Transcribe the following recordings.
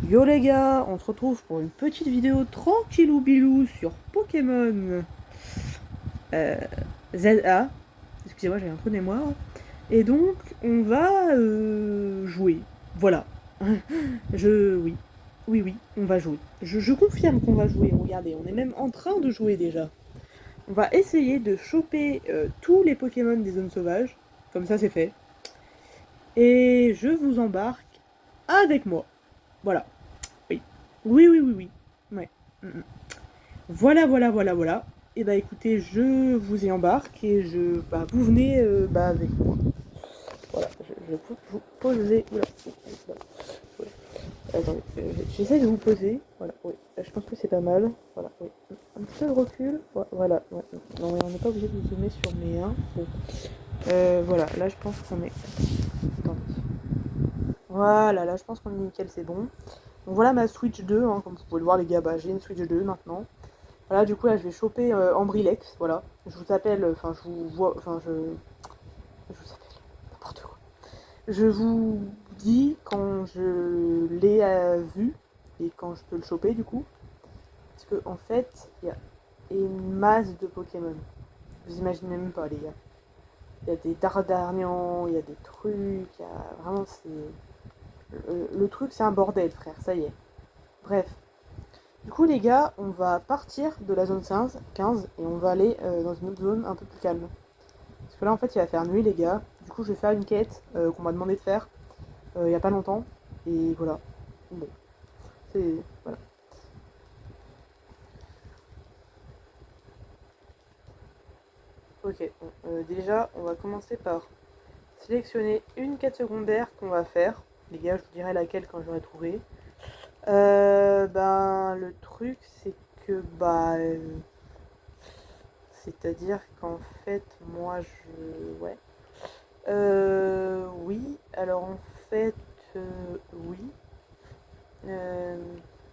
Yo les gars, on se retrouve pour une petite vidéo tranquillou bilou sur Pokémon ZA. Excusez-moi, j'ai un trou de mémoire. Et donc, on va jouer. Voilà. Oui. Oui, on va jouer. Je confirme qu'on va jouer. Regardez, on est même en train de jouer déjà. On va essayer de choper tous les Pokémon des zones sauvages. Comme ça, c'est fait. Et je vous embarque avec moi. Voilà. Oui. Oui. Ouais. Voilà. Et bah écoutez, je vous y embarque et vous venez avec moi. Voilà, je peux vous poser. Oula. Ouais. Attendez, j'essaie de vous poser. Voilà, oui. Je pense que c'est pas mal. Voilà, oui. Un petit peu de recul. Voilà, ouais. Non, on n'est pas obligé de zoomer sur mes 1. Bon. Voilà, là je pense qu'on est. Attendez. Voilà, là je pense qu'on est nickel, c'est bon. Donc voilà ma Switch 2, hein, comme vous pouvez le voir les gars, bah, j'ai une Switch 2 maintenant. Voilà, du coup là je vais choper Ambrilex, voilà. Je vous appelle, je vous vois, je vous appelle, n'importe quoi. Je vous dis quand je l'ai vu et quand je peux le choper du coup. Parce que en fait, il y a une masse de Pokémon. Vous imaginez même pas les gars. Il y a des Dardarnians, il y a des trucs, il y a vraiment c'est. Le truc c'est un bordel frère, ça y est. Bref. Du coup les gars, on va partir de la zone 15 et on va aller dans une autre zone un peu plus calme. Parce que là en fait il va faire nuit les gars. Du coup je vais faire une quête qu'on m'a demandé de faire il y a pas longtemps. Et voilà. Bon. C'est. Voilà. Ok. Bon, déjà on va commencer par sélectionner une quête secondaire qu'on va faire. Les gars je vous dirai laquelle quand j'aurai trouvé. Le truc c'est que c'est-à-dire qu'en fait moi je. Ouais. Oui, alors en fait, oui. Euh,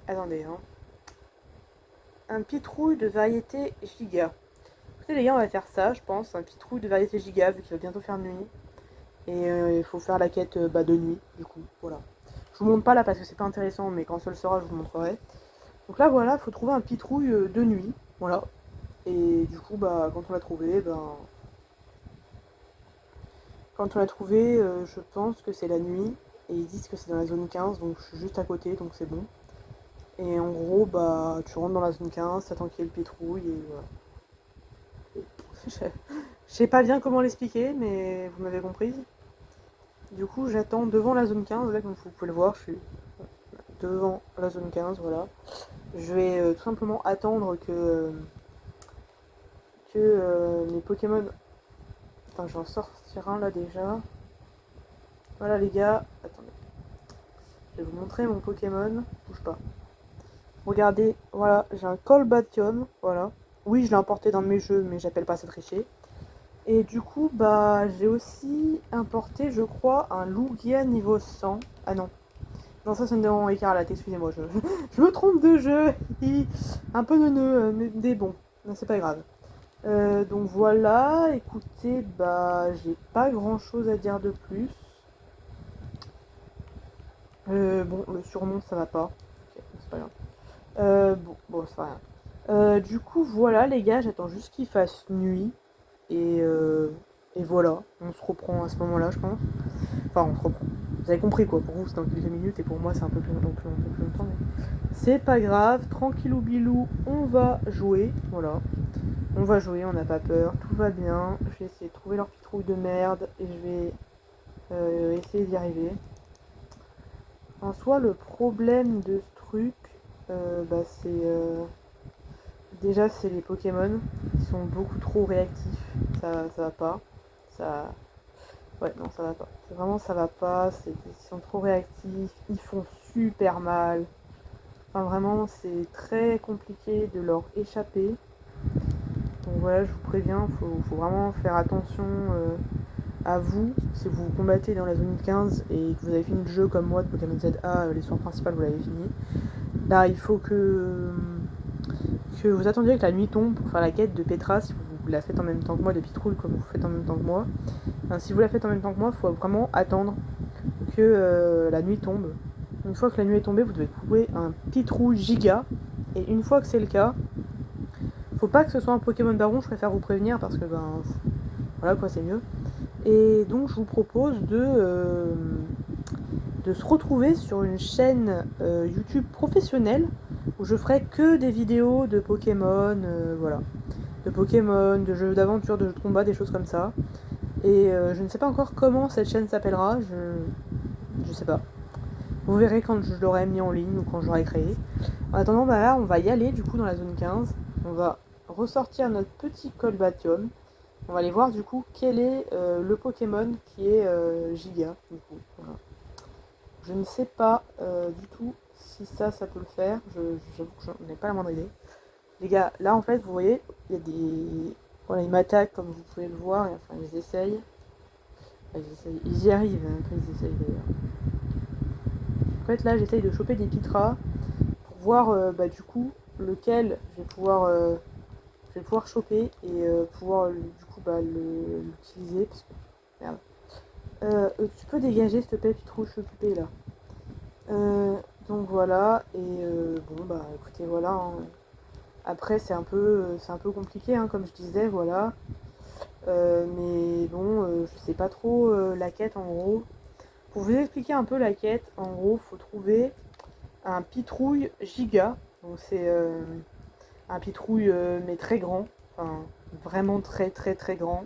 Attendez, hein. Un pitrouille de variété giga. Écoutez les gars, on va faire ça, je pense. Un pitrouille de variété giga, vu qu'il va bientôt faire nuit. Et il faut faire la quête de nuit, du coup, voilà. Je vous montre pas là parce que c'est pas intéressant, mais quand ça le sera, je vous montrerai. Donc là, voilà, il faut trouver un pitrouille de nuit, voilà. Et du coup, quand on l'a trouvé, quand on l'a trouvé, je pense que c'est la nuit. Et ils disent que c'est dans la zone 15, donc je suis juste à côté, donc c'est bon. Et en gros, tu rentres dans la zone 15, t'attends qu'il y ait le pétrouille, et voilà. Je sais pas bien comment l'expliquer, mais vous m'avez comprise. Du coup, j'attends devant la zone 15, là, comme vous pouvez le voir, je suis devant la zone 15, voilà. Je vais tout simplement attendre que mes Pokémon. Attends, je vais en sortir un là déjà. Voilà les gars, attendez. Je vais vous montrer mon Pokémon. Bouge pas. Regardez, voilà, j'ai un Colbation, voilà. Oui, je l'ai importé dans mes jeux, mais j'appelle pas ça tricher. Et du coup, j'ai aussi importé, je crois, un Lugia niveau 100. Ah non. Non, ça, c'est une écarlate, excusez-moi, je me trompe de jeu. Un peu neuneux, mais des bons. Non, c'est pas grave. Donc voilà, écoutez, j'ai pas grand chose à dire de plus. Bon, le surnom, ça va pas. Ok, c'est pas grave. Bon, c'est pas rien. Du coup, voilà, les gars, j'attends juste qu'il fasse nuit. Et, voilà, on se reprend à ce moment-là, je pense. Enfin, on se reprend. Vous avez compris quoi, pour vous c'est dans quelques minutes et pour moi c'est un peu plus longtemps. Mais c'est pas grave, tranquillou bilou, on va jouer. Voilà. On va jouer, on n'a pas peur, tout va bien. Je vais essayer de trouver leur petite trouille de merde et je vais essayer d'y arriver. En soi, le problème de ce truc, c'est. Déjà, c'est les Pokémon. Ils sont beaucoup trop réactifs. Ça va pas. Ça. Ouais, non, ça va pas. Vraiment, ça va pas. Ils sont trop réactifs. Ils font super mal. Enfin, vraiment, c'est très compliqué de leur échapper. Donc voilà, je vous préviens, faut vraiment faire attention à vous. Si vous combattez dans la zone 15 et que vous avez fini le jeu comme moi de Pokémon ZA, l'histoire principale, vous l'avez fini. Là, il faut que vous attendiez que la nuit tombe pour faire la quête de Petra, si vous la faites en même temps que moi, de Pitrouille comme vous faites en même temps que moi. Enfin, si vous la faites en même temps que moi, il faut vraiment attendre que la nuit tombe. une fois que la nuit est tombée, vous devez trouver un Pitrou giga. Et une fois que c'est le cas, faut pas que ce soit un Pokémon Baron, je préfère vous prévenir parce que voilà quoi, c'est mieux. Et donc je vous propose de se retrouver sur une chaîne YouTube professionnelle où je ferai que des vidéos de Pokémon, voilà. De Pokémon, de jeux d'aventure, de jeux de combat, des choses comme ça. Et je ne sais pas encore comment cette chaîne s'appellera, je sais pas. Vous verrez quand je l'aurai mis en ligne ou quand je l'aurai créé. En attendant, bah là, on va y aller du coup dans la zone 15. On va ressortir notre petit Colbatium. On va aller voir du coup quel est le Pokémon qui est Giga. Du coup, voilà. Je ne sais pas du tout si ça peut le faire. J'avoue que je n'ai pas la moindre idée. Les gars, là en fait, vous voyez, il y a des... Voilà, ils m'attaquent comme vous pouvez le voir. Et, enfin, ils essayent. Ils y arrivent, hein, après ils essayent d'ailleurs. En fait, là, j'essaye de choper des pitras pour voir du coup lequel je vais pouvoir choper et pouvoir du coup l'utiliser parce que merde. Tu peux dégager s'il te plaît, Pitrou, je suis occupée là. Donc voilà, et bon bah écoutez voilà, hein. Après c'est un peu compliqué hein, comme je disais, voilà. Mais bon, je sais pas trop la quête en gros. Pour vous expliquer un peu la quête, en gros, faut trouver un pitrouille giga. Donc c'est un pitrouille mais très grand, enfin vraiment très très très grand.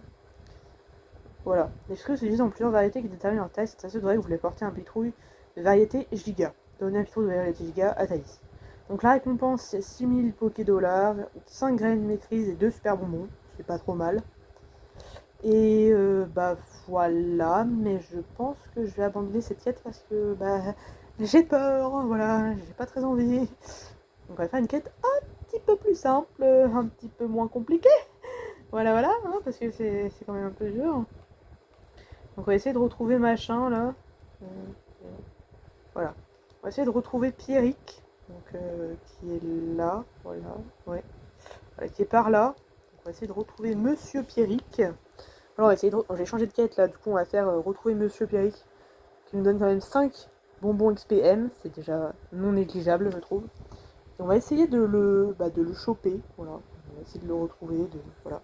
Voilà. Les fruits se divisent en plusieurs variétés qui déterminent leur taille. C'est assez vrai que vous voulez porter un pitrouille de variété giga. Donnez un pitrouille de variété giga à Thaïs. Donc la récompense c'est 6000 Poké-Dollars, 5 graines de maîtrise et 2 super bonbons. C'est pas trop mal. Et bah voilà, mais je pense que je vais abandonner cette quête parce que bah j'ai peur, voilà, j'ai pas très envie. Donc on va faire une quête un petit peu plus simple, un petit peu moins compliquée. Voilà, hein, parce que c'est quand même un peu dur. Donc on va essayer de retrouver machin là. Voilà. On va essayer de retrouver Pierrick, donc qui est là, voilà, ouais. Voilà, qui est par là. Donc, on va essayer de retrouver Monsieur Pierrick. Alors on va essayer de... J'ai changé de quête là, du coup on va faire retrouver Monsieur Pierrick, qui nous donne quand même 5 bonbons XPM, c'est déjà non négligeable je trouve. Et on va essayer de le choper, voilà. On va essayer de le retrouver, voilà.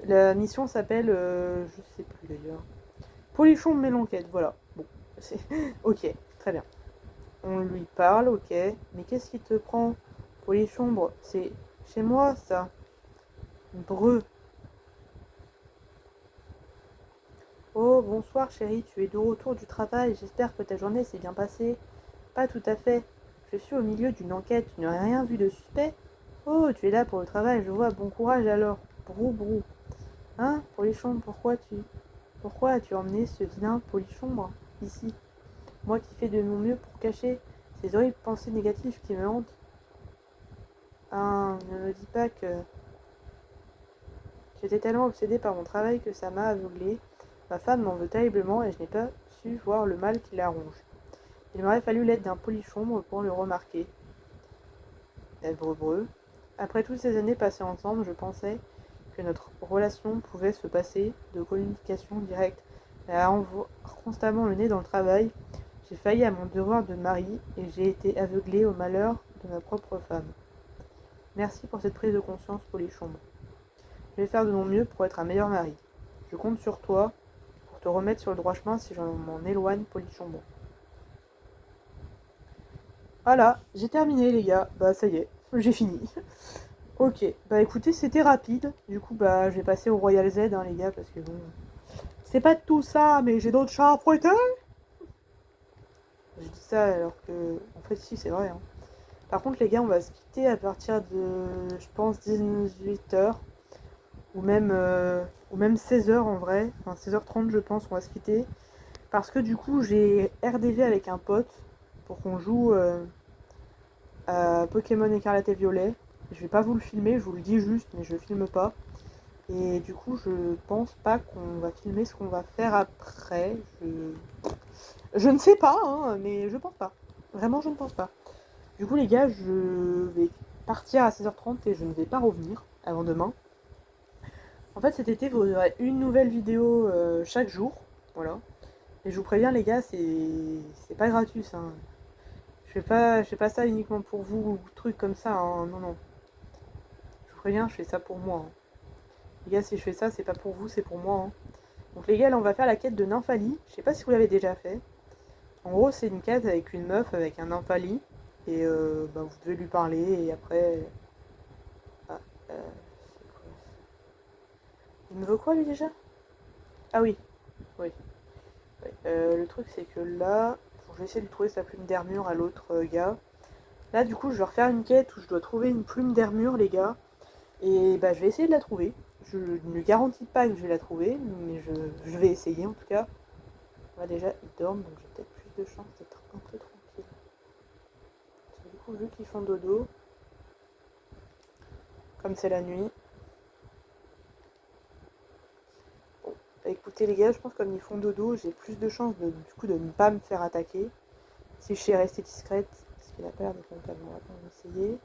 La mission s'appelle, je sais plus d'ailleurs, Polichon Mélanquette, voilà. Bon, c'est... ok, très bien. On lui parle, ok. Mais qu'est-ce qui te prend, Polichombre? C'est chez moi, ça. Breu. Oh, bonsoir chérie, tu es de retour du travail. J'espère que ta journée s'est bien passée. Pas tout à fait. Je suis au milieu d'une enquête. Tu n'as rien vu de suspect? Oh, tu es là pour le travail, je vois. Bon courage alors. Brou, brou. Hein, Polichombre, pourquoi as-tu emmené ce vilain Polichombre ici? Moi qui fais de mon mieux pour cacher ces horribles pensées négatives qui me hantent. Ah, ne me dis pas que... J'étais tellement obsédée par mon travail que ça m'a aveuglée. Ma femme m'en veut terriblement et je n'ai pas su voir le mal qui la ronge. Il m'aurait fallu l'aide d'un Polichombre pour le remarquer. Breu. Après toutes ces années passées ensemble, je pensais que notre relation pouvait se passer de communication directe. Mais à avoir constamment le nez dans le travail, j'ai failli à mon devoir de mari et j'ai été aveuglée au malheur de ma propre femme. Merci pour cette prise de conscience, Polichombre. Je vais faire de mon mieux pour être un meilleur mari. Je compte sur toi pour te remettre sur le droit chemin si je m'en éloigne, Polichombre. Voilà, j'ai terminé les gars. Bah ça y est, j'ai fini. Ok, bah écoutez, c'était rapide. Du coup, bah je vais passer au Royal Z, hein, les gars, parce que bon... C'est pas tout ça, mais j'ai d'autres chats à fouetter. Je dis ça alors que... En fait, si, c'est vrai. Hein. Par contre, les gars, on va se quitter à partir de, je pense, 18h. Ou même 16h en vrai. Enfin, 16h30, je pense, on va se quitter. Parce que du coup, j'ai RDV avec un pote pour qu'on joue à Pokémon Écarlate et Violet. Je vais pas vous le filmer, je vous le dis juste, mais je le filme pas. Et du coup, je pense pas qu'on va filmer ce qu'on va faire après. Je ne sais pas, hein, mais je pense pas. Vraiment, je ne pense pas. Du coup, les gars, je vais partir à 16h30 et je ne vais pas revenir avant demain. En fait, cet été, vous aurez une nouvelle vidéo chaque jour. Voilà. Et je vous préviens, les gars, c'est pas gratuit, ça. je fais pas ça uniquement pour vous ou truc comme ça, hein. Non, non. Je vous préviens, je fais ça pour moi, hein. Les gars, si je fais ça, c'est pas pour vous, c'est pour moi, hein. Donc les gars, là, on va faire la quête de Nymphalie. Je sais pas si vous l'avez déjà fait. En gros, c'est une quête avec une meuf, avec un Nymphalie. Et bah, vous devez lui parler, et après... Ah, c'est quoi ça? Il me veut quoi, lui, déjà? Ah oui, oui. Ouais. Le truc, c'est que là... je vais essayer de trouver sa plume d'armure à l'autre gars. Là, du coup, je vais refaire une quête où je dois trouver une plume d'armure, les gars. Et bah, je vais essayer de la trouver. Je ne garantis pas que je vais la trouver, mais je vais essayer, en tout cas. Là, déjà, ils dorment, donc j'ai peut-être plus de chance d'être un peu tranquille. Parce que du coup, vu qu'ils font dodo, comme c'est la nuit... Bon, écoutez, les gars, je pense que comme ils font dodo, j'ai plus de chances de, du coup, de ne pas me faire attaquer. Si je sais rester discrète, parce qu'il a pas l'air d'être mon calme, on va quand même essayer.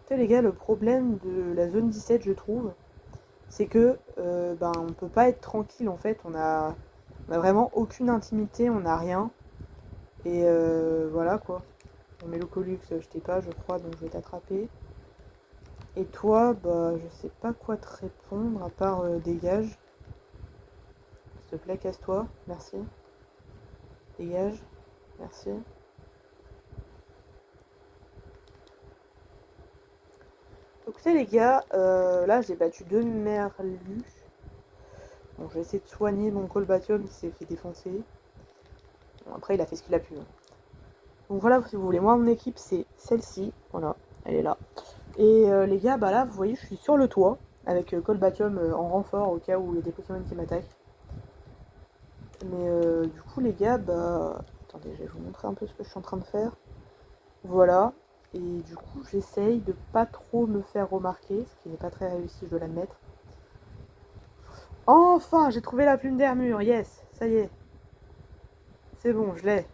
Écoutez, les gars, le problème de la zone 17, je trouve, c'est que ben, on peut pas être tranquille, en fait. On a vraiment aucune intimité, on n'a rien. Et voilà, quoi. Bon, mais le Colux, je t'ai pas, je crois, donc je vais t'attraper. Et toi, bah, je sais pas quoi te répondre, à part dégage. S'il te plaît, casse-toi, merci. Dégage, merci. Écoutez les gars, là j'ai battu 2 merlus. Bon, je vais essayer de soigner mon Colbatium qui s'est fait défoncer. Bon, après il a fait ce qu'il a pu, hein. Donc voilà, si vous voulez, moi mon équipe c'est celle-ci, voilà, elle est là. Et les gars, bah là vous voyez, je suis sur le toit, avec Colbatium en renfort au cas où il y a des Pokémon qui m'attaquent. Mais du coup les gars, bah... attendez, je vais vous montrer un peu ce que je suis en train de faire. Voilà. Et du coup, j'essaye de pas trop me faire remarquer, ce qui n'est pas très réussi, je dois l'admettre. Enfin, j'ai trouvé la plume d'armure, yes, ça y est. C'est bon, je l'ai.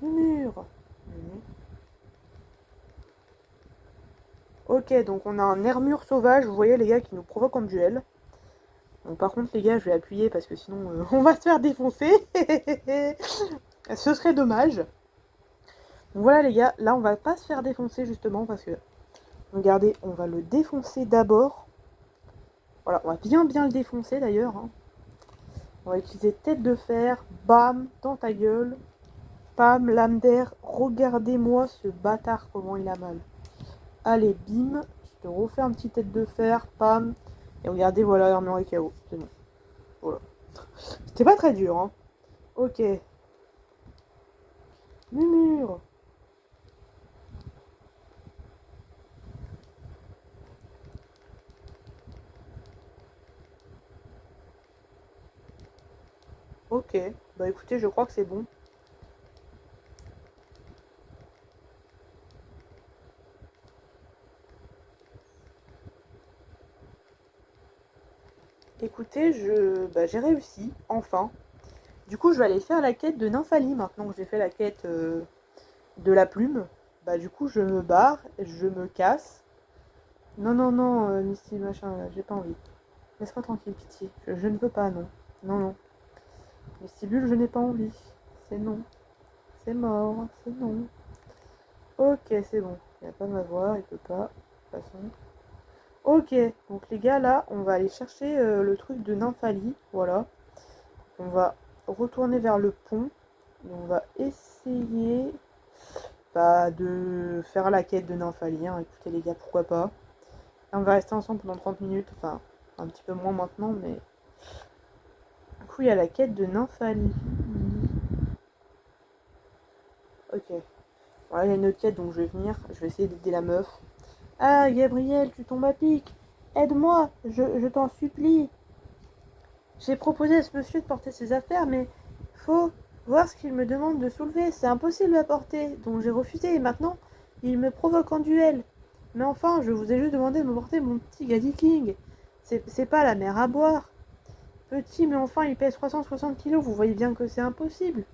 Mur. Ok, donc on a un armure sauvage, vous voyez les gars, qui nous provoque en duel. Donc par contre les gars, je vais appuyer parce que sinon on va se faire défoncer. Ce serait dommage. Donc voilà les gars, là on va pas se faire défoncer justement parce que... regardez, on va le défoncer d'abord. Voilà, on va bien le défoncer d'ailleurs, hein. On va utiliser tête de fer, bam, dans ta gueule. Pam, lame d'air, regardez-moi ce bâtard, comment il a mal. Allez, bim, je te refais un petit tête de fer, pam. Et regardez, voilà, l'armure est KO, c'est bon. Voilà. C'était pas très dur, hein. Ok. Murmure. Ok, bah écoutez, je crois que c'est bon. Écoutez, j'ai réussi, enfin. Du coup, je vais aller faire la quête de Nymphalie maintenant que j'ai fait la quête de la plume. Bah du coup, je me barre, je me casse. Non, non, non, Misty, machin, j'ai pas envie. Laisse-moi tranquille, pitié. Je ne veux pas, non. Non, non. Vestibule, je n'ai pas envie. C'est non. C'est mort, c'est non. Ok, c'est bon. Il va pas m'avoir, il peut pas. De toute façon. Ok, donc les gars, là, on va aller chercher le truc de Nymphalie. Voilà. On va retourner vers le pont. Et on va essayer bah, de faire la quête de Nymphalie. Hein. Écoutez les gars, pourquoi pas. On va rester ensemble pendant 30 minutes. Enfin, un petit peu moins maintenant, mais... du coup, il y a la quête de Nymphalie. Ok. Voilà, il y a une autre quête, donc je vais venir. Je vais essayer d'aider la meuf. Ah, Gabriel, tu tombes à pic. Aide-moi, je t'en supplie. J'ai proposé à ce monsieur de porter ses affaires, mais faut voir ce qu'il me demande de soulever. C'est impossible à porter, donc j'ai refusé. Et maintenant, il me provoque en duel. Mais enfin, je vous ai juste demandé de me porter mon petit Gadikling. C'est pas la mer à boire. Petit, mais enfin, il pèse 360 kilos. Vous voyez bien que c'est impossible.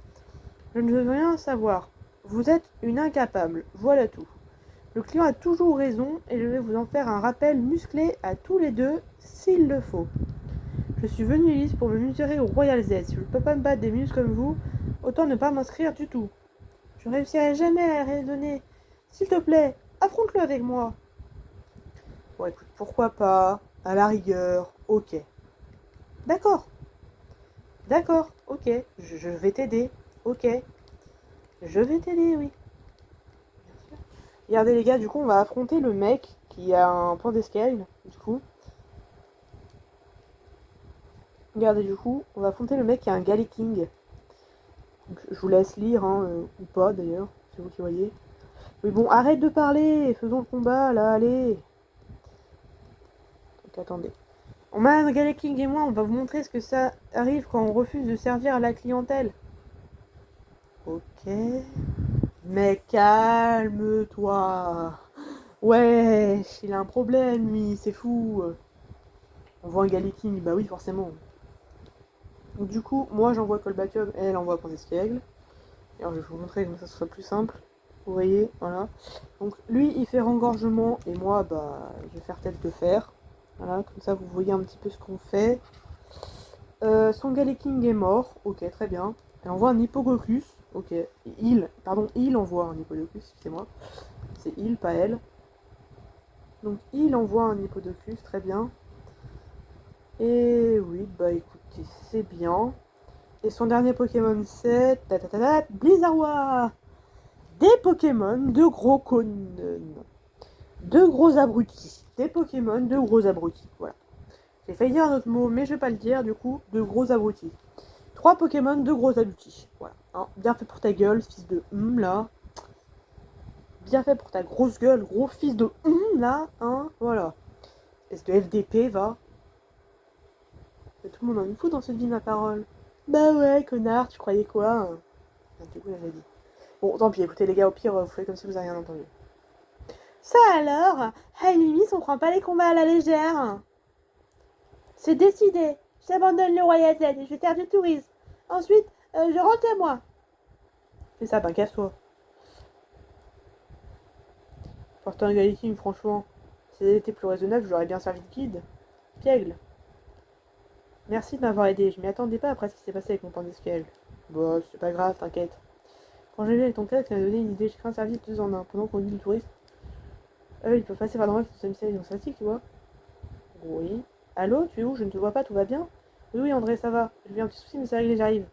Je ne veux rien savoir. Vous êtes une incapable. Voilà tout. Le client a toujours raison et je vais vous en faire un rappel musclé à tous les deux s'il le faut. Je suis venu ici pour me mesurer au Royal Z. Si je ne peux pas me battre des muscles comme vous, autant ne pas m'inscrire du tout. Je réussirai jamais à raisonner. S'il te plaît, affronte-le avec moi. Bon, écoute, pourquoi pas, à la rigueur, ok. D'accord, d'accord, ok, je vais t'aider, ok. Je vais t'aider, oui. Regardez les gars, du coup, on va affronter le mec qui a un point d'escale, du coup. Regardez, du coup, on va affronter le mec qui a un Galliking. Donc, je vous laisse lire, hein, ou pas d'ailleurs, c'est vous qui voyez. Mais bon, arrête de parler, faisons le combat, là, allez. Donc, attendez. On a un Galliking et moi, on va vous montrer ce que ça arrive quand on refuse de servir à la clientèle. Ok. Mais calme-toi. Ouais, il a un problème, lui, c'est fou. On voit un Galliking, bah oui, forcément. Donc, du coup, moi j'envoie Colbacum, elle envoie Point d'Espiègle. Alors je vais vous montrer comme ça ce soit plus simple. Vous voyez, voilà. Donc lui il fait rengorgement et moi bah je vais faire tête de fer. Voilà, comme ça vous voyez un petit peu ce qu'on fait. Son Galliking est mort, ok très bien. Elle envoie un Hippogriffus, ok. Il envoie un Hippogriffus, excusez-moi. C'est il, pas elle. Donc il envoie un Hippogriffus, très bien. Et oui, bah écoutez, c'est bien. Et son dernier Pokémon c'est... Blizzardwa. Des Pokémon de gros connes. De gros abrutis. Des Pokémon de gros abrutis, voilà. J'ai failli dire un autre mot, mais je vais pas le dire, du coup, de gros abrutis. 3 Pokémon de gros abrutis, voilà. Hein, bien fait pour ta gueule, fils de là. Bien fait pour ta grosse gueule, gros fils de là, hein, voilà. Espèce de FDP, va. Mais tout le monde en fout dans cette vie, ma parole. Bah ouais, connard, tu croyais quoi hein. Du coup, j'avais dit. Bon, tant pis, écoutez les gars, au pire, vous faites comme si vous n'avez rien entendu. Ça alors, Hayumis, on prend pas les combats à la légère. C'est décidé. J'abandonne le Royal Z et je vais faire du tourisme. Ensuite, je rentre à moi. C'est ça, ben casse-toi. Porter un Galliking, franchement. Si elle était plus raisonnable, je l'aurais bien servi de guide. Piègle. Merci de m'avoir aidé. Je m'y attendais pas après ce qui s'est passé avec mon point d'escale. Bon, c'est pas grave, t'inquiète. Quand j'ai vu avec ton cas, ça m'a donné une idée. J'ai créé un service 2 en 1. Pendant qu'on dit le touriste, ils peuvent passer par l'endroit qui sont mis dans statique, tu vois. Oui. Allô, tu es où? Je ne te vois pas, tout va bien? Oui, oui, André, ça va. J'ai eu un petit souci, mais c'est réglé, j'arrive.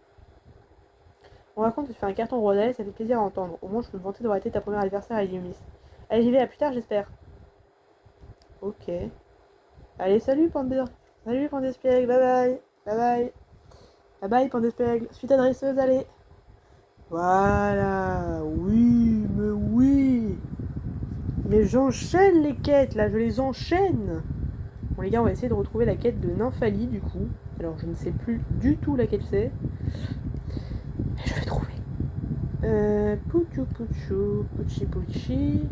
On raconte que tu fais un carton rosé, ça fait plaisir à entendre. Au moins, je peux me vanter d'avoir été ta première adversaire à Yumis. Allez, j'y vais, à plus tard, j'espère. Ok. Allez, salut, Pandeur. Salut, Pandespiègle, bye bye. Bye bye. Bye bye, Pandespiègle. Suite adresseuse, allez. Voilà. Oui, mais oui. Mais j'enchaîne les quêtes, là, je les enchaîne. Bon, les gars, on va essayer de retrouver la quête de Nymphalie, du coup. Alors, je ne sais plus du tout laquelle c'est. Mais je vais trouver. Puchu Puchu, Puchi Puchi.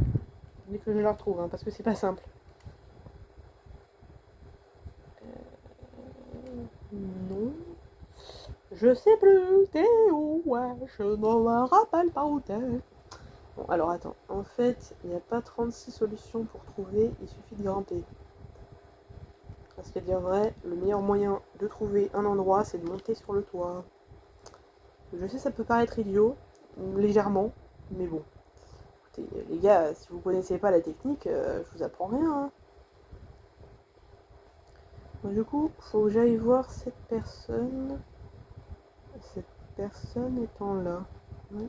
Dès que je la retrouve, hein, parce que c'est pas simple. Non. Je sais plus, t'es où? Ouais, je ne me rappelle pas où t'es. Bon, alors attends. En fait, il n'y a pas 36 solutions pour trouver, il suffit de grimper. Parce qu'à dire vrai, le meilleur moyen de trouver un endroit, c'est de monter sur le toit. Je sais, ça peut paraître idiot, légèrement, mais bon. Écoutez, les gars, si vous connaissez pas la technique, je vous apprends rien. Hein. Donc, du coup, faut que j'aille voir cette personne. Cette personne étant là. Ouais.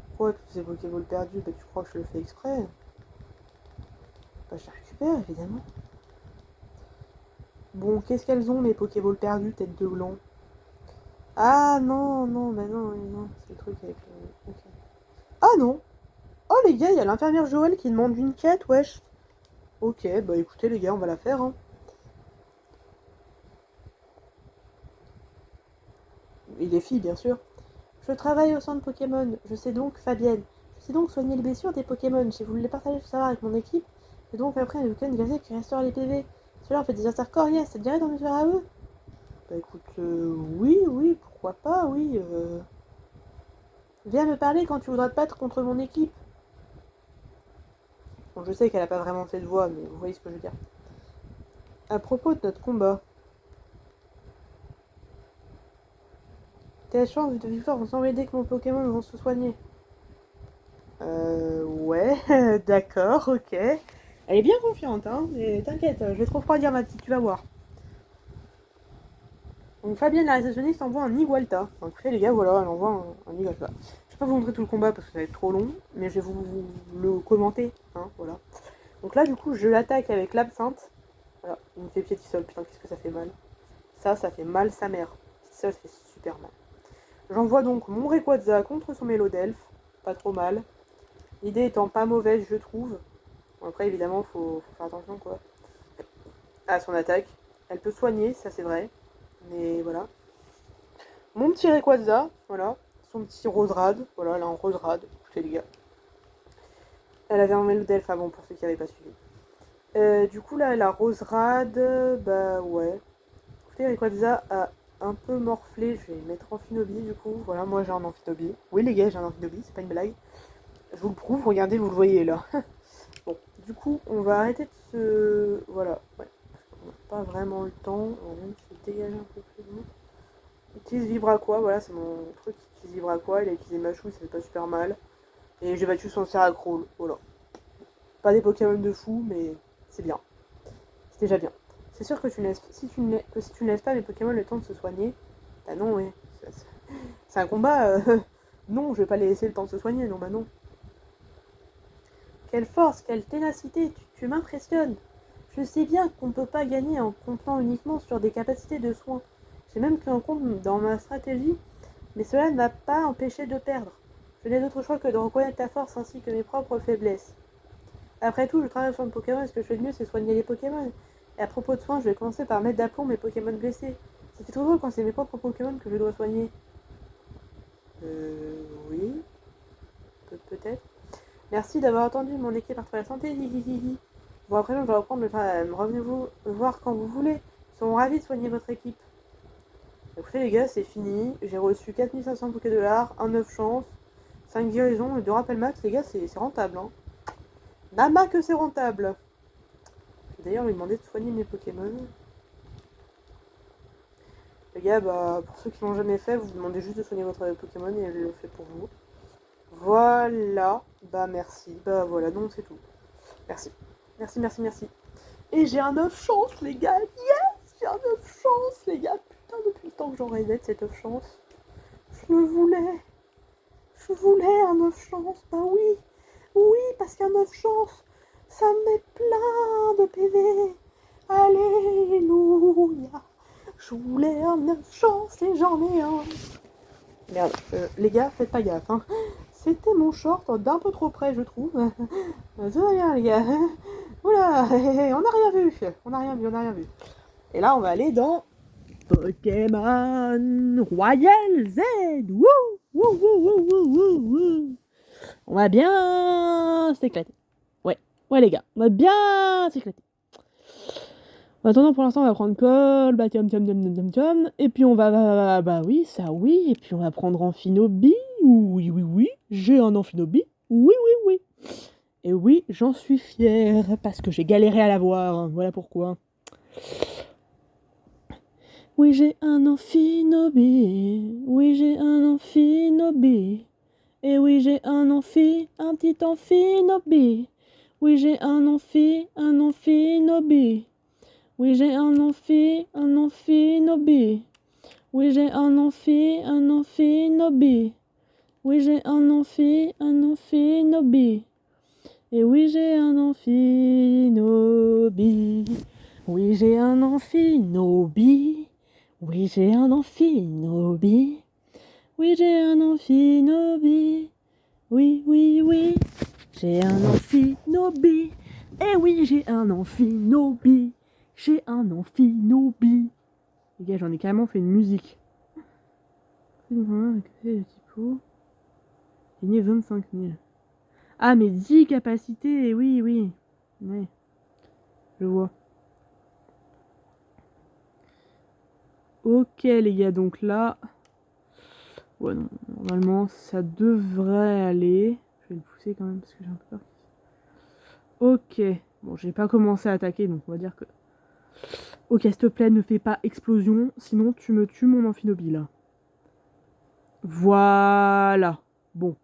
Pourquoi tous ces Pokéballs perdus? Bah, tu crois que je le fais exprès? Bah, je les récupère, évidemment. Bon, qu'est-ce qu'elles ont, mes Pokéballs perdus, tête de gland? Ah non, non, bah non, non, c'est le truc avec le... Okay. Ah non! Oh les gars, il y a l'infirmière Joël qui demande une quête, wesh. Ok, bah écoutez les gars, on va la faire. Hein. Et les filles, bien sûr. Je travaille au centre Pokémon. Je sais donc, Fabienne. Je sais donc soigner les blessures des Pokémon. Si vous voulez partager tout savoir avec mon équipe, j'ai donc appris un week-end gazette qui restaure les PV. Cela en fait des inserts coriaces. Ça te dirait d'en mettre à eux? Bah écoute, oui, oui, pourquoi pas, oui. Viens me parler quand tu voudras te battre contre mon équipe. Bon, je sais qu'elle a pas vraiment fait de voix, mais vous voyez ce que je veux dire. À propos de notre combat. Quelle chance de victoire, vous semblez que mon Pokémon vont se soigner. Ouais, d'accord, ok. Elle est bien confiante, hein, mais t'inquiète, je vais te refroidir ma petite, tu vas voir. Donc Fabienne, la réceptionniste, envoie un Igualta. Donc écoutez les gars, voilà, elle envoie un Igualta. Je vais pas vous montrer tout le combat parce que ça va être trop long, mais je vais vous le commenter, hein, voilà. Donc là, du coup, je l'attaque avec l'absinthe. Voilà, il me fait piétisol, putain, qu'est-ce que ça fait mal. Ça fait mal sa mère. Ça fait super mal. J'envoie donc mon Rayquaza contre son Mélodelphe, pas trop mal. L'idée étant pas mauvaise, je trouve. Bon, après, évidemment, faut faire attention, quoi. À son attaque. Elle peut soigner, ça c'est vrai. Mais voilà. Mon petit Rayquaza, voilà. Son petit Roserade. Voilà, elle a un Roserade. Écoutez, les gars. Elle avait un Mélodelphe avant, pour ceux qui n'avaient pas suivi. Du coup, là, elle a Roserade. Bah, ouais. Écoutez, Rayquaza a un peu morflé. Je vais mettre Amphinobie, du coup. Voilà, moi, j'ai un Amphinobie. Oui, les gars, j'ai un Amphinobie, c'est pas une blague. Je vous le prouve, regardez, vous le voyez, là. Bon, du coup, on va arrêter de se... Voilà, ouais. On n'a pas vraiment le temps. On va même se dégager un peu plus loin. Utilise Vibraqua, voilà, c'est mon truc qui utilise Vibraqua. Il a utilisé Machou, ça fait pas super mal. Et j'ai battu son Seracroll, voilà. Pas des Pokémon de fou, mais c'est bien. C'est déjà bien. C'est sûr que si tu ne laisses pas les Pokémon le temps de se soigner, bah non, ouais. C'est un combat, non, je vais pas les laisser le temps de se soigner, non, bah non. Quelle force, quelle ténacité, tu m'impressionnes. Je sais bien qu'on ne peut pas gagner en comptant uniquement sur des capacités de soins. J'ai même pris en compte dans ma stratégie, mais cela ne m'a pas empêché de perdre. Je n'ai d'autre choix que de reconnaître ta force ainsi que mes propres faiblesses. Après tout, je travaille sur le Pokémon et ce que je fais de mieux, c'est soigner les Pokémon. Et à propos de soins, je vais commencer par mettre d'aplomb mes Pokémon blessés. C'était trop drôle quand c'est mes propres Pokémon que je dois soigner. Oui. Peut-être. Merci d'avoir attendu mon équipe par la santé, hihihihi. Bon, après, je vais reprendre le travail. Revenez-vous voir quand vous voulez. Ils seront ravis de soigner votre équipe. Écoutez, les gars, c'est fini. J'ai reçu 4500 $, un 9 chance, 5 guérisons et 2 rappels max. Les gars, c'est rentable, hein. Mama que c'est rentable. J'ai d'ailleurs lui demander de soigner mes Pokémon. Les gars, bah, pour ceux qui l'ont jamais fait, vous demandez juste de soigner votre Pokémon et je le fais pour vous. Voilà. Bah, merci. Bah, voilà, donc c'est tout. Merci. Merci, merci, merci. Et j'ai un œuf chance, les gars. Yes, j'ai un œuf chance, les gars. Putain, depuis le temps que j'en rêvais de cette œuf chance. Je le voulais. Je voulais un œuf chance. Bah oui. Oui, parce qu'un œuf chance, ça me met plein de PV. Alléluia. Je voulais un œuf chance et j'en ai un. Merde, les gars, faites pas gaffe, hein. C'était mon short d'un peu trop près, je trouve. Ça va bien, les gars. Oula, on n'a rien vu. On n'a rien vu, on n'a rien vu. Et là, on va aller dans Pokémon Royal Z. Wouh, wouh, wouh, wouh, wouh, wouh, wouh. On va bien s'éclater. Ouais, les gars, on va bien s'éclater. En attendant, pour l'instant, on va prendre Col, et puis on va, bah oui, ça oui, et puis on va prendre Amphinobie, oui, oui, oui, j'ai un Amphinobie, oui, oui, oui. Et oui, j'en suis fière, parce que j'ai galéré à l'avoir, hein, voilà pourquoi. Oui, j'ai un Amphinobie, oui, j'ai un Amphinobie, et oui, j'ai un petit Amphinobie, oui, j'ai un Amphinobie. Oui, j'ai un Amphinobie. Oui, j'ai un Amphinobie. Oui, j'ai un Amphinobie. Et oui, j'ai un Amphinobie. Oui, j'ai un Amphinobie. Oui, j'ai un Amphinobie. Oui, j'ai un Amphinobie. Oui, oui, oui. J'ai un Amphinobie. Et oui, j'ai un Amphinobie. J'ai un Amphinobie. Les gars, j'en ai carrément fait une musique. Gagné 25 000. Ah, mais 10 capacités, oui, oui. Ouais, je vois. Ok, les gars, donc là... Ouais, non, normalement, ça devrait aller. Je vais le pousser quand même, parce que j'ai un peu peur. Ok. Bon, j'ai pas commencé à attaquer, donc on va dire que... Ok, s'il te plaît, ne fais pas explosion, sinon tu me tues mon Amphinobie, là. Voilà. Bon.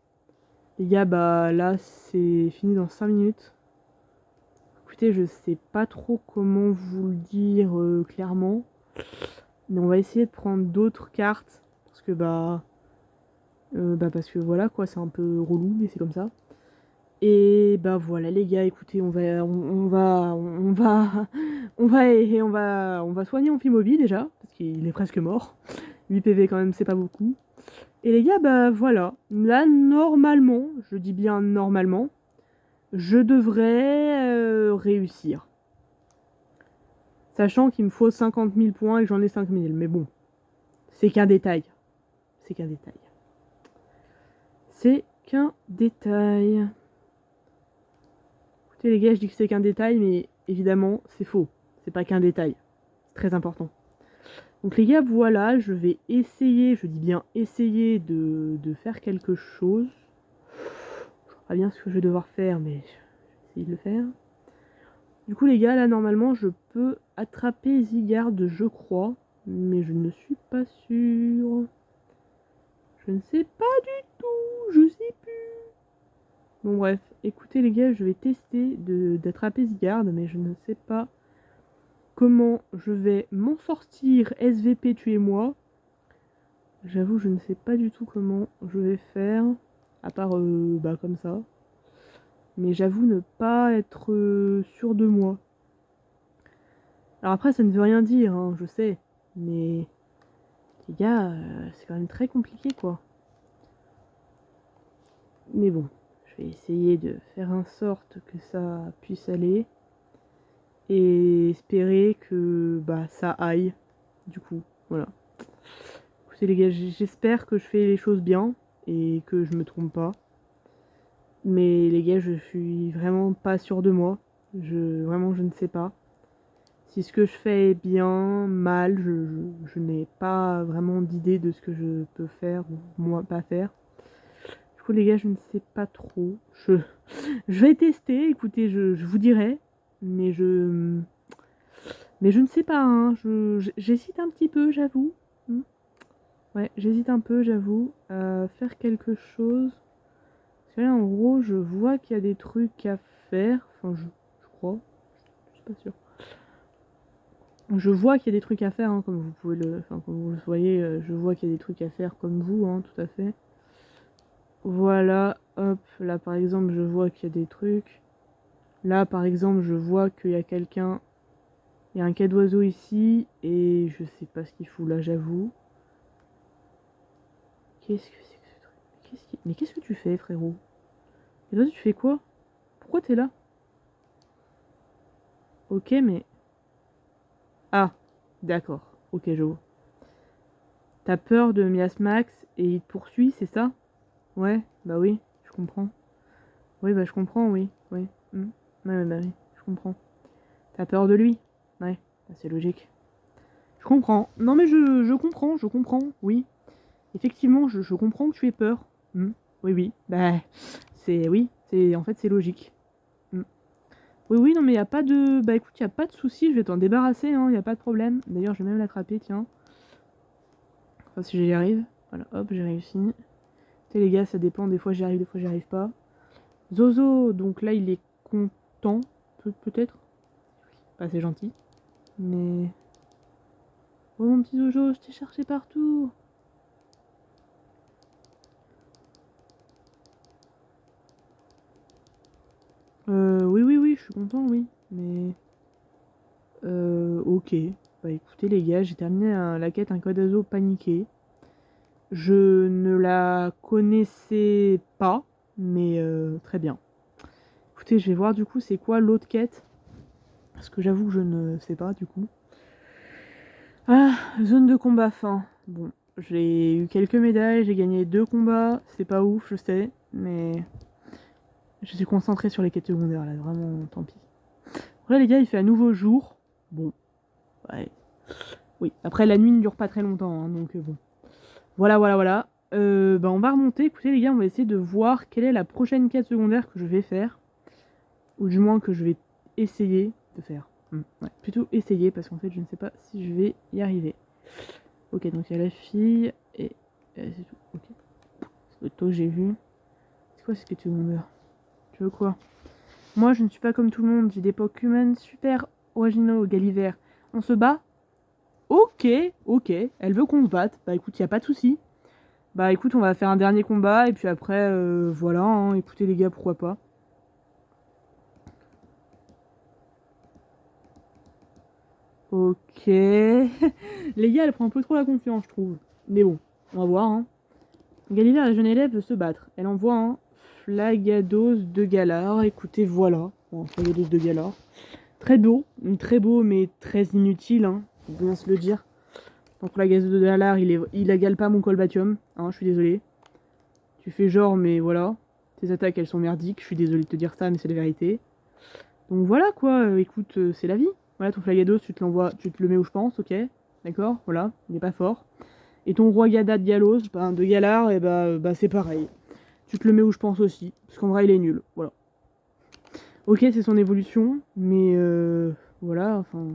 Les gars, bah là, c'est fini dans 5 minutes. Écoutez, je sais pas trop comment vous le dire clairement. Mais on va essayer de prendre d'autres cartes. Parce que parce que voilà quoi, c'est un peu relou, mais c'est comme ça. Et bah voilà les gars, écoutez, on va soigner Amphimovie déjà, parce qu'il est presque mort. 8 PV quand même, c'est pas beaucoup. Et les gars, bah voilà. Là, normalement, je dis bien normalement, je devrais réussir. Sachant qu'il me faut 50 000 points et que j'en ai 5 000. Mais bon, c'est qu'un détail. C'est qu'un détail. C'est qu'un détail. Écoutez les gars, je dis que c'est qu'un détail, mais évidemment, c'est faux. C'est pas qu'un détail. C'est très important. Donc les gars, voilà, je vais essayer, je dis bien essayer de faire quelque chose. Je sais pas bien ce que je vais devoir faire, mais je vais essayer de le faire. Du coup les gars, là normalement je peux attraper Zygarde, je crois, mais je ne suis pas sûre. Je ne sais pas du tout, je sais plus. Bon bref, écoutez les gars, je vais tester d'attraper Zygarde, mais je ne sais pas comment je vais m'en sortir. SVP, tuez-moi. J'avoue, je ne sais pas du tout comment je vais faire, à part comme ça. Mais j'avoue ne pas être sûre de moi. Alors après, ça ne veut rien dire, hein, je sais. Mais les gars, c'est quand même très compliqué, quoi. Mais bon, je vais essayer de faire en sorte que ça puisse aller. Et espérer que ça aille, du coup. Voilà. Écoutez les gars, j'espère que je fais les choses bien et que je me trompe pas. Mais les gars, je suis vraiment pas sûre de moi. Vraiment, je ne sais pas. Si ce que je fais est bien, mal, je n'ai pas vraiment d'idée de ce que je peux faire ou moi pas faire. Du coup les gars, je ne sais pas trop. Je vais tester, écoutez, je vous dirai. Mais je ne sais pas, hein. J'hésite un petit peu, j'avoue. Ouais, j'hésite un peu, j'avoue, à faire quelque chose. Parce que là, en gros, je vois qu'il y a des trucs à faire. Enfin, je crois. Je suis pas sûre. Je vois qu'il y a des trucs à faire, hein, comme vous pouvez comme vous le voyez, je vois qu'il y a des trucs à faire comme vous, hein, tout à fait. Voilà, hop, là par exemple, je vois qu'il y a des trucs. Là par exemple, je vois qu'il y a quelqu'un. Il y a un quai d'oiseau ici, et je sais pas ce qu'il fout là, j'avoue. Qu'est-ce que c'est que ce truc? Mais qu'est-ce que tu fais, frérot? Et toi, tu fais quoi? Pourquoi t'es là? Ok, mais. Ah, d'accord, ok, je vois. T'as peur de Miasmax et il te poursuit, c'est ça? Ouais, bah oui, je comprends. Oui, bah je comprends, oui, oui. Ouais, bah oui, je comprends. T'as peur de lui? Ouais, bah, c'est logique. Je comprends. Non mais je comprends, oui. Effectivement, je comprends que tu aies peur. Oui, oui, bah oui, en fait c'est logique. Oui, oui, non mais y a pas de... Bah écoute, y a pas de souci, je vais t'en débarrasser, hein, y a pas de problème. D'ailleurs, je vais même l'attraper, tiens. Enfin, si j'y arrive. Voilà, hop, j'ai réussi. Tu sais les gars, ça dépend, des fois j'y arrive, des fois j'y arrive pas. Zozo, donc là il est content, peut-être. Bah c'est gentil. Mais... Oh mon petit Zozo, je t'ai cherché partout. Oui, oui, oui, je suis content, oui. Mais... ok. Bah écoutez les gars, j'ai terminé la quête Un code d'oiseau paniqué. Je ne la connaissais pas, mais très bien. Écoutez, je vais voir du coup c'est quoi l'autre quête. Parce que j'avoue que je ne sais pas du coup. Ah, zone de combat fin. Bon, j'ai eu quelques médailles, j'ai gagné 2 combats. C'est pas ouf, je sais, mais je suis concentrée sur les quêtes secondaires là, vraiment, tant pis. Après les gars, il fait à nouveau jour. Bon, ouais. Oui, après la nuit ne dure pas très longtemps, hein, donc bon. Voilà, voilà, voilà. On va remonter. Écoutez les gars, on va essayer de voir quelle est la prochaine quête secondaire que je vais faire. Ou du moins que je vais essayer de faire. Ouais, plutôt essayer parce qu'en fait je ne sais pas si je vais y arriver. Ok, donc il y a la fille et C'est tout, ok. C'est toi que j'ai vu. C'est quoi ce que tu veux? Tu veux quoi? Moi, je ne suis pas comme tout le monde. J'ai des Pokémon super originaux, Galiver. On se bat? Ok, ok. Elle veut qu'on se batte. Bah écoute, y a pas de souci. Bah écoute, on va faire un dernier combat et puis après, voilà. Hein, écoutez les gars, pourquoi pas. Ok. Les gars, elle prend un peu trop la confiance, je trouve. Mais bon, on va voir. Hein. Galiver, la jeune élève, veut se battre. Elle envoie un Flagados de Galar. Écoutez, voilà. Bon, Flagados de Galar. Très beau, mais très inutile, hein. Faut bien se le dire. Donc Flagados de Galar, il égale pas mon Colbatium. Hein, je suis désolé. Tu fais genre, mais voilà. Tes attaques, elles sont merdiques. Je suis désolé de te dire ça, mais c'est la vérité. Donc voilà, quoi. Écoute, c'est la vie. Voilà, ton Flagados, tu te l'envoies, tu te le mets où je pense, ok. D'accord, voilà. Il est pas fort. Et ton roi Gada de Galos, de Galar, et bah c'est pareil. Tu te le mets où je pense aussi. Parce qu'en vrai, il est nul. Voilà. Ok, c'est son évolution, mais voilà, enfin...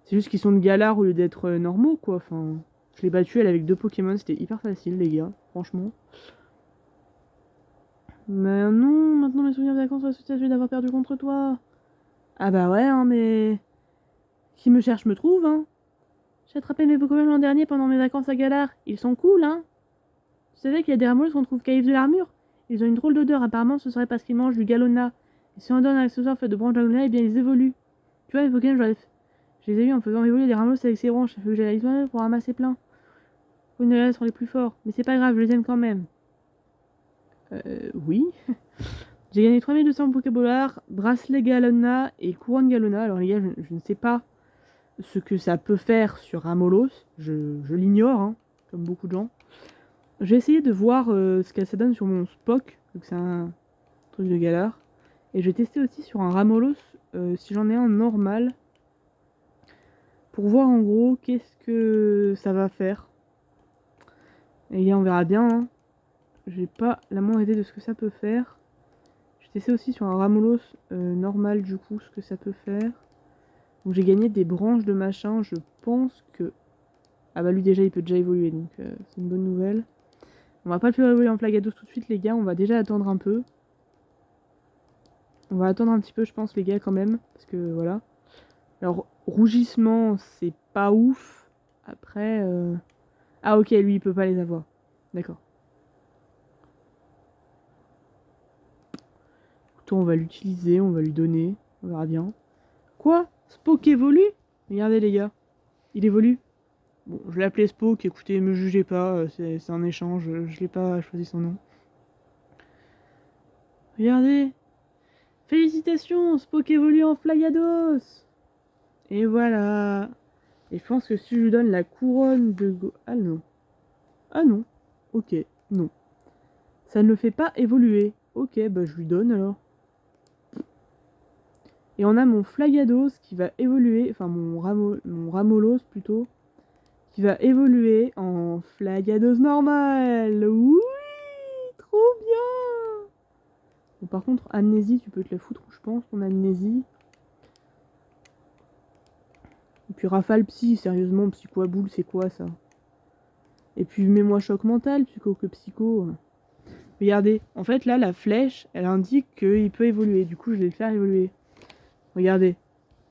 C'est juste qu'ils sont de Galar au lieu d'être normaux, quoi. Enfin, je l'ai battu, elle, avec 2 Pokémon, c'était hyper facile, les gars, franchement. Mais non, maintenant mes souvenirs de vacances sont associés d'avoir perdu contre toi. Ah bah ouais, hein, mais... Qui me cherche me trouve, hein. J'ai attrapé mes Pokémon l'an dernier pendant mes vacances à Galar. Ils sont cool, hein. Tu savais qu'il y a des Ramolos qu'on trouve caïfs de l'armure? Ils ont une drôle d'odeur, apparemment ce serait parce qu'ils mangent du Galona. Et si on donne un accessoire fait de branches Galona, eh bien ils évoluent. Tu vois, les Pokémon, je les ai vus en faisant évoluer des Ramos avec ses branches. Ça fait que j'allais pour ramasser plein. Une sont les plus forts, mais c'est pas grave, je les aime quand même. Oui. J'ai gagné 3200 Pokébolars, bracelet Galona et couronne Galona. Alors les gars, je ne sais pas ce que ça peut faire sur Ramolos. Je l'ignore, hein, comme beaucoup de gens. J'ai essayé de voir ce que ça donne sur mon Spock, vu que c'est un truc de Galar. Et je vais tester aussi sur un Ramolos, si j'en ai un normal. Pour voir en gros qu'est-ce que ça va faire. Et on verra bien, hein. J'ai pas la moindre idée de ce que ça peut faire. J'ai testé aussi sur un Ramolos normal du coup ce que ça peut faire. Donc j'ai gagné des branches de machin, je pense que... Ah bah lui déjà il peut déjà évoluer donc c'est une bonne nouvelle. On va pas le faire évoluer en Flagados tout de suite les gars, on va déjà attendre un peu. On va attendre un petit peu je pense les gars quand même, parce que voilà. Alors rougissement c'est pas ouf. Après... Ah ok lui il peut pas les avoir. D'accord. On va l'utiliser, on va lui donner, on verra bien. Quoi? Spock évolue? Regardez les gars, il évolue. Bon, je l'ai appelé Spock, écoutez, me jugez pas, c'est un échange, je l'ai pas choisi son nom. Regardez. Félicitations, Spock évolue en Flagados. Et voilà. Et je pense que si je lui donne la couronne de... Ah non. Ah non. Ok, non. Ça ne le fait pas évoluer. Ok, bah je lui donne alors. Et on a mon Flagados qui va évoluer, enfin mon Ramolos plutôt, qui va évoluer en Flagados normal. Oui, trop bien. Bon, par contre, Amnésie, tu peux te la foutre, je pense, ton Amnésie. Et puis Rafale Psy, sérieusement, Psycho à boule, c'est quoi ça? Et puis mets-moi choc mental, Psycho que Psycho. Regardez, en fait là, la flèche, elle indique qu'il peut évoluer. Du coup, je vais le faire évoluer. Regardez,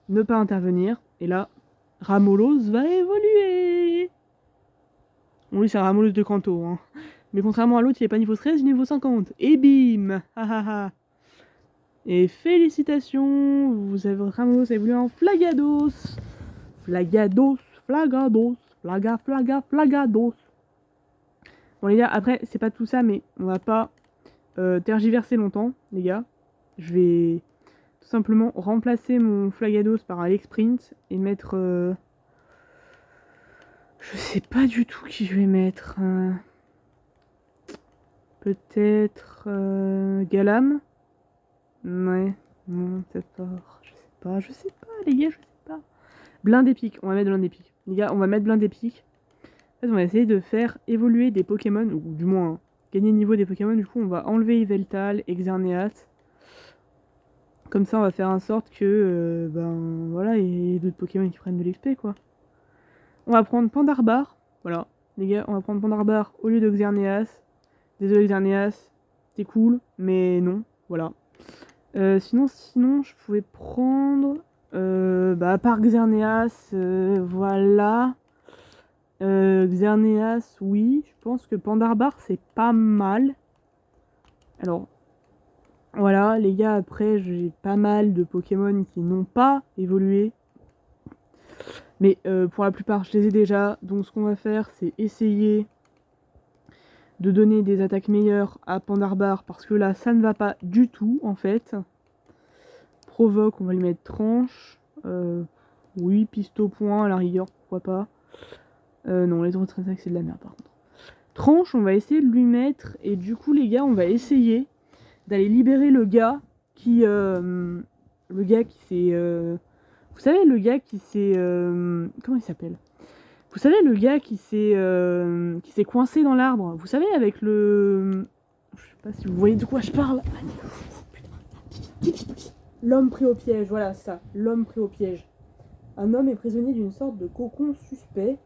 ne pas intervenir. Et là, Ramolos va évoluer. Bon, lui, c'est un Ramolos de Kanto, hein. Mais contrairement à l'autre, il est pas niveau 13, il est niveau 50. Et bim. Et félicitations, vous avez Ramolos évolué en Flagados. Flagados, Flagados, Flagados. Bon les gars, après, c'est pas tout ça, mais on va pas tergiverser longtemps, les gars. Je vais tout simplement remplacer mon Flagados par un Sprint et mettre... Je sais pas du tout qui je vais mettre. Peut-être Galam. Ouais, non, peut-être pas. Je sais pas, les gars, je sais pas. Blinde épique, on va mettre blinde épique. Les gars, on va mettre blinde épique. En fait, on va essayer de faire évoluer des Pokémon, ou du moins gagner le niveau des Pokémon. Du coup, on va enlever Yveltal, Exerneas. Comme ça, on va faire en sorte que, ben voilà, il y ait d'autres Pokémon qui prennent de l'XP, quoi. On va prendre Pandarbar, voilà. Les gars, on va prendre Pandarbar au lieu de Xerneas. Désolé Xerneas, t'es cool, mais non, voilà. Sinon, je pouvais prendre... à part Xerneas, voilà. Xerneas, oui. Je pense que Pandarbar, c'est pas mal. Alors, voilà, les gars, après, j'ai pas mal de Pokémon qui n'ont pas évolué. Mais pour la plupart, je les ai déjà. Donc, ce qu'on va faire, c'est essayer de donner des attaques meilleures à Pandarbar. Parce que là, ça ne va pas du tout, en fait. Provoque, on va lui mettre tranche. Oui, piste au point, à la rigueur, pourquoi pas. Non, les autres attaques, c'est de la merde, par contre. Tranche, on va essayer de lui mettre. Et du coup, les gars, on va essayer d'aller libérer le gars qui... s'est... vous savez, le gars qui s'est... comment il s'appelle? Vous savez, le gars qui s'est coincé dans l'arbre. Vous savez, avec le... Je sais pas si vous voyez de quoi je parle. L'homme pris au piège, voilà ça. L'homme pris au piège. Un homme est prisonnier d'une sorte de cocon suspect.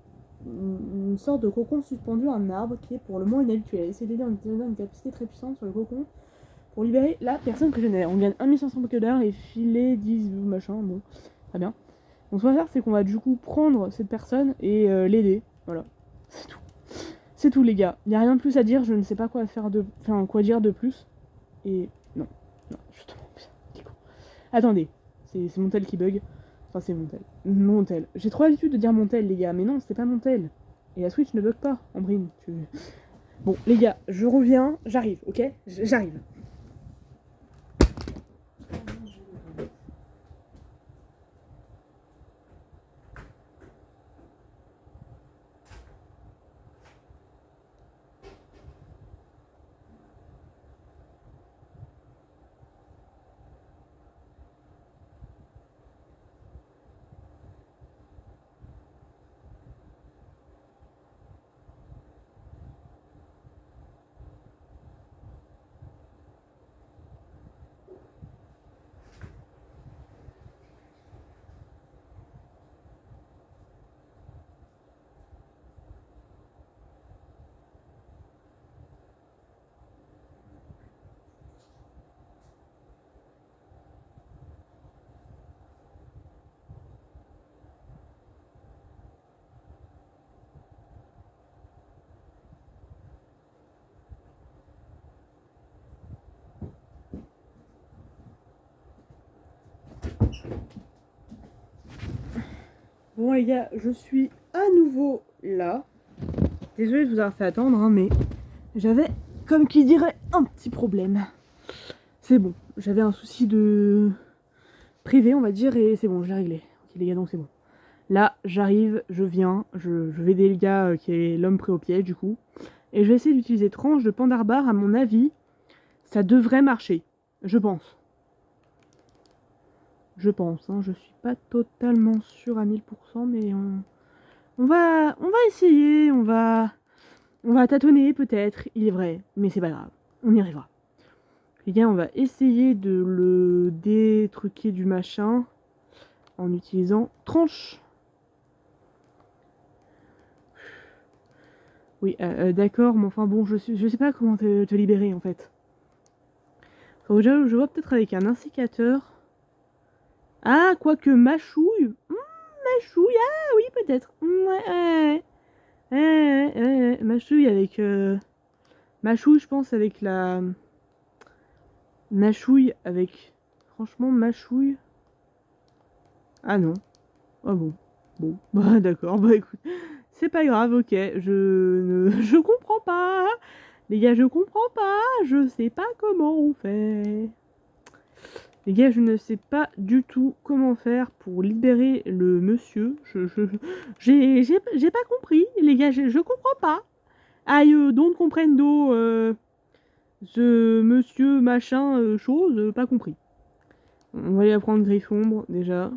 Une sorte de cocon suspendu à un arbre qui est pour le moment inhabituel. Essayez d'aider en utilisant une capacité très puissante sur le cocon pour libérer la personne prisonnière. On gagne 1500 Pokédollars et filer 10 machin, bon, très bien. Donc ce qu'on va faire, c'est qu'on va du coup prendre cette personne et l'aider. Voilà, c'est tout. C'est tout les gars. Il n'y a rien de plus à dire, je ne sais pas quoi faire de... Enfin, quoi dire de plus. Et non, justement, putain, attendez, c'est mon tel qui bug. Enfin, c'est mon tel. Mon tel. J'ai trop l'habitude de dire mon tel, les gars, mais non, c'est pas mon tel. Et la Switch ne bug pas, en brine. Bon, les gars, je reviens, j'arrive, ok? J'arrive. Bon les gars, je suis à nouveau là. Désolée de vous avoir fait attendre, hein, mais j'avais, comme qui dirait, un petit problème. C'est bon, j'avais un souci de privé, on va dire, et c'est bon, je l'ai réglé. Ok les gars, donc c'est bon. Là, j'arrive, je viens, je vais aider le gars qui est l'homme pris au piège du coup. Et je vais essayer d'utiliser tranche de Pandarbar, à mon avis, ça devrait marcher. Je pense. Je pense, hein, je suis pas totalement sûre à 1000%, mais on va essayer, on va tâtonner peut-être, il est vrai, mais c'est pas grave, on y arrivera. Les gars, on va essayer de le détruquer du machin en utilisant tranche. Oui, d'accord, mais enfin bon, je sais pas comment te libérer en fait. Je vois peut-être avec un insécateur. Ah, quoique mâchouille. Mâchouille, ah oui, peut-être. Mâchouille avec... Mâchouille, je pense, avec la... Mâchouille avec... Franchement, mâchouille... Ah non. Ah bon. Bon, bah d'accord, bah écoute. C'est pas grave, ok. Je comprends pas. Les gars, je comprends pas. Je sais pas comment on fait. Les gars, je ne sais pas du tout comment faire pour libérer le monsieur. J'ai pas compris. Les gars, je comprends pas. Aïe, don't comprendo. Ce monsieur machin chose, pas compris. On va y apprendre Griffombre déjà.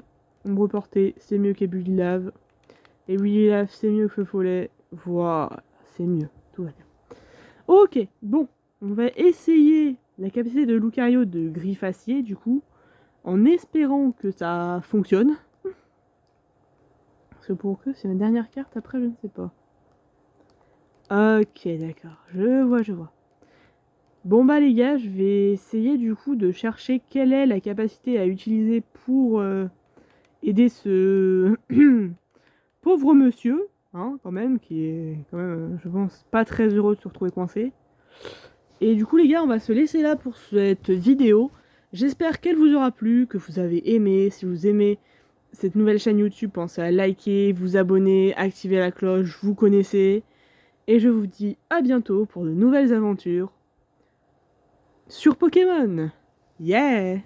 Ombre portée, c'est mieux qu'Ébulilave. Ébulilave, c'est mieux que Feu Follet. Voilà, c'est mieux. Tout va bien. Ok, bon. On va essayer la capacité de Lucario de Griffacier, du coup. En espérant que ça fonctionne. Parce que pour que c'est ma dernière carte, après je ne sais pas. Ok, d'accord. Je vois. Bon bah les gars, je vais essayer du coup de chercher quelle est la capacité à utiliser pour aider ce pauvre monsieur, hein, quand même, qui est quand même, je pense, pas très heureux de se retrouver coincé. Et du coup les gars, on va se laisser là pour cette vidéo. J'espère qu'elle vous aura plu, que vous avez aimé. Si vous aimez cette nouvelle chaîne YouTube, pensez à liker, vous abonner, activer la cloche, vous connaissez. Et je vous dis à bientôt pour de nouvelles aventures sur Pokémon. Yeah!